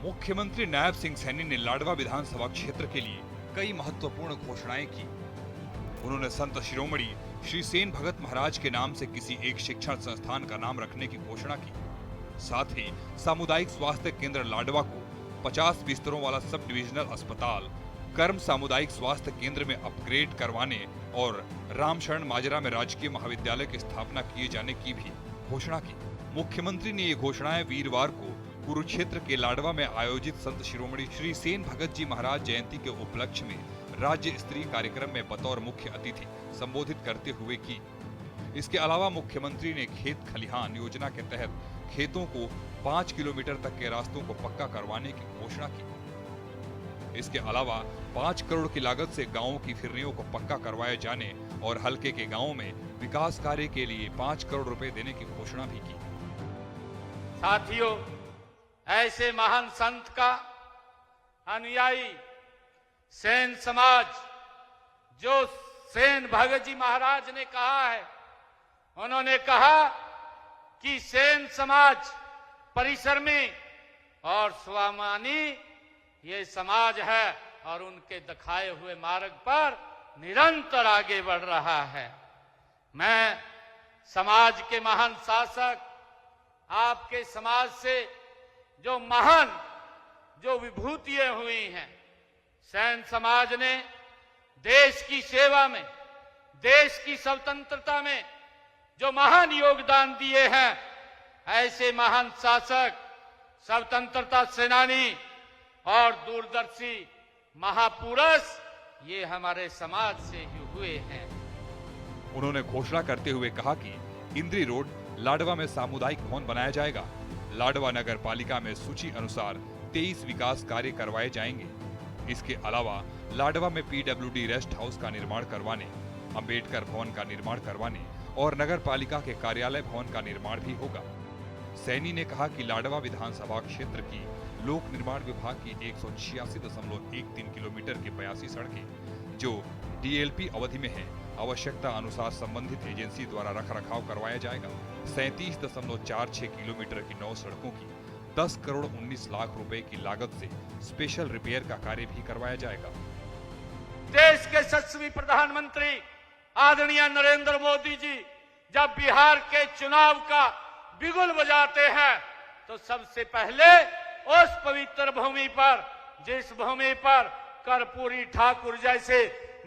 मुख्यमंत्री नायब सिंह सैनी ने लाडवा विधानसभा क्षेत्र के लिए कई महत्वपूर्ण घोषणाएं की। उन्होंने संत शिरोमणि श्री सेन भगत महाराज के नाम से किसी एक शिक्षण संस्थान का नाम रखने की घोषणा की। साथ ही सामुदायिक स्वास्थ्य केंद्र लाडवा को 50 बिस्तरों वाला सब डिविजनल अस्पताल, कर्म सामुदायिक स्वास्थ्य केंद्र में अपग्रेड करवाने और रामशरण माजरा में राजकीय महाविद्यालय की स्थापना किए जाने की भी घोषणा की। मुख्यमंत्री ने ये घोषणाएं वीरवार को कुरुक्षेत्र के लाडवा में आयोजित संत शिरोमणि श्री सेन भगत जी महाराज जयंती के उपलक्ष्य में राज्य स्तरीय कार्यक्रम में बतौर मुख्य अतिथि संबोधित करते हुए की। इसके अलावा मुख्यमंत्री ने खेत खलिहान योजना के तहत खेतों को 5 किलोमीटर तक के रास्तों को पक्का करवाने की घोषणा की। इसके अलावा 5 करोड़ की लागत से गांवों की फिरनियों को पक्का करवाए जाने और हलके के गांवों में विकास कार्य के लिए 5 करोड़ रुपए देने की घोषणा भी की। साथियों, ऐसे महान संत का अनुयायी सेन समाज, जो सेन भगत जी महाराज ने कहा है, उन्होंने कहा कि सेन समाज परिश्रमी और स्वाभिमानी ये समाज है और उनके दिखाए हुए मार्ग पर निरंतर आगे बढ़ रहा है। मैं समाज के महान शासक, आपके समाज से जो महान जो विभूतियां हुई हैं, सेन समाज ने देश की सेवा में, देश की स्वतंत्रता में जो महान योगदान दिए हैं, ऐसे महान शासक, स्वतंत्रता सेनानी और दूरदर्शी महापुरुष ये हमारे समाज से ही हुए हैं। उन्होंने घोषणा करते हुए कहा कि इंद्री रोड लाडवा में सामुदायिक भवन बनाया जाएगा। लाडवा नगर पालिका में सूची अनुसार 23 विकास कार्य करवाए जाएंगे। इसके अलावा लाडवा में पीडब्ल्यूडी रेस्ट हाउस का निर्माण करवाने, अंबेडकर भवन का निर्माण करवाने और नगर पालिका के कार्यालय भवन का निर्माण भी होगा। सैनी ने कहा कि लाडवा विधानसभा क्षेत्र की लोक निर्माण विभाग की 186.13 किलोमीटर की 82 सड़कें जो डीएलपी अवधि में है, आवश्यकता अनुसार संबंधित एजेंसी द्वारा रखरखाव करवाया जाएगा। 37.46 किलोमीटर की 9 सड़कों की 10 करोड़ 19 लाख रुपए की लागत से स्पेशल रिपेयर का कार्य भी करवाया जाएगा। देश के यशस्वी प्रधानमंत्री आदरणीय नरेंद्र मोदी जी जब बिहार के चुनाव का बिगुल बजाते हैं तो सबसे पहले उस पवित्र भूमि पर, जिस भूमि पर कर्पूरी ठाकुर जैसे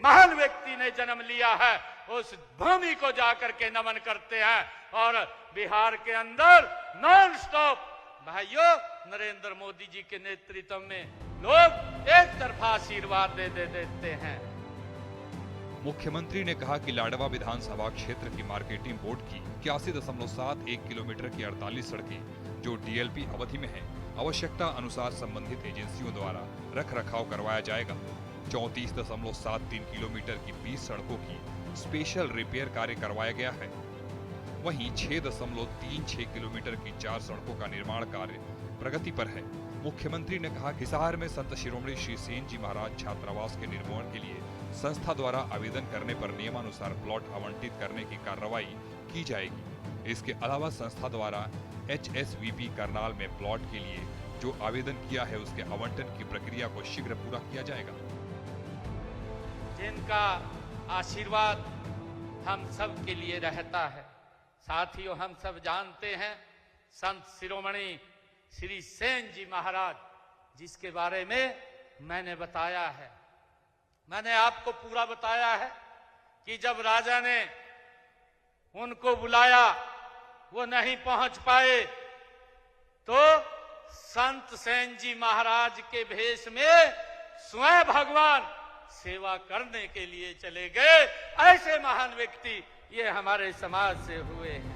महान व्यक्ति ने जन्म लिया है, उस भूमि को जाकर के नमन करते हैं और बिहार के अंदर नॉन स्टॉप भाइयों नरेंद्र मोदी जी के नेतृत्व में लोग एक तरफा आशीर्वाद दे देते हैं। मुख्यमंत्री ने कहा कि लाडवा विधानसभा क्षेत्र की मार्केटिंग बोर्ड की 81.71 किलोमीटर की 48 सड़कें जो डीएलपी अवधि में है, आवश्यकता अनुसार संबंधित एजेंसियों द्वारा रखरखाव करवाया जाएगा। 34.73 किलोमीटर की 20 सड़कों की स्पेशल रिपेयर कार्य करवाया गया है। वहीं 6.36 किलोमीटर की 4 सड़कों का निर्माण कार्य प्रगति पर है। मुख्यमंत्री ने कहा कि हिसार में संत शिरोमणि श्री सेन जी महाराज छात्रावास के निर्माण के लिए संस्था द्वारा आवेदन करने पर नियमानुसार प्लॉट आवंटित करने की कार्रवाई की जाएगी। इसके अलावा संस्था द्वारा HSVP करनाल में प्लॉट के लिए जो आवेदन किया है उसके आवंटन की प्रक्रिया को शीघ्र पूरा किया जाएगा। जिनका आशीर्वाद हम सब के लिए रहता है। साथियों, हम सब जानते हैं संत शिरोमणि श्री सेन जी महाराज, जिसके बारे में मैंने बताया है, मैंने आपको पूरा बताया है कि जब राजा ने उनको बुलाया, वो नहीं पहुंच पाए, तो संत सेन जी महाराज के भेष में स्वयं भगवान सेवा करने के लिए चले गए। ऐसे महान व्यक्ति ये हमारे समाज से हुए हैं।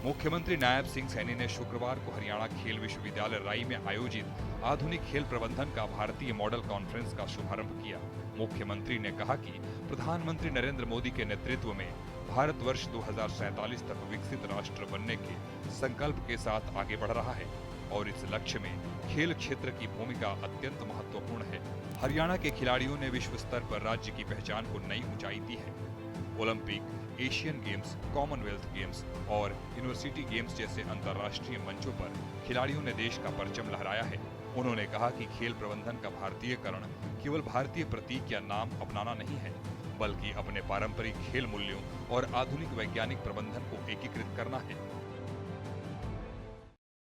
मुख्यमंत्री नायब सिंह सैनी ने शुक्रवार को हरियाणा खेल विश्वविद्यालय राई में आयोजित आधुनिक खेल प्रबंधन का भारतीय मॉडल कॉन्फ्रेंस का शुभारंभ किया। मुख्यमंत्री ने कहा कि प्रधानमंत्री नरेंद्र मोदी के नेतृत्व में भारत वर्ष 2047 तक विकसित राष्ट्र बनने के संकल्प के साथ आगे बढ़ रहा है और इस लक्ष्य में खेल क्षेत्र की भूमिका अत्यंत महत्वपूर्ण है। हरियाणा के खिलाड़ियों ने विश्व स्तर पर राज्य की पहचान को नई ऊंचाई दी है। Olympic, Asian games, Commonwealth games और यूनिवर्सिटी गेम्स जैसे अंतर्राष्ट्रीय मंचों पर खिलाड़ियों ने देश का परचम लहराया है। उन्होंने कहा कि खेल प्रबंधन का भारतीयकरण केवल भारतीय प्रतीक या नाम अपनाना नहीं है, बल्कि अपने पारंपरिक खेल मूल्यों और आधुनिक वैज्ञानिक प्रबंधन को एकीकृत करना है।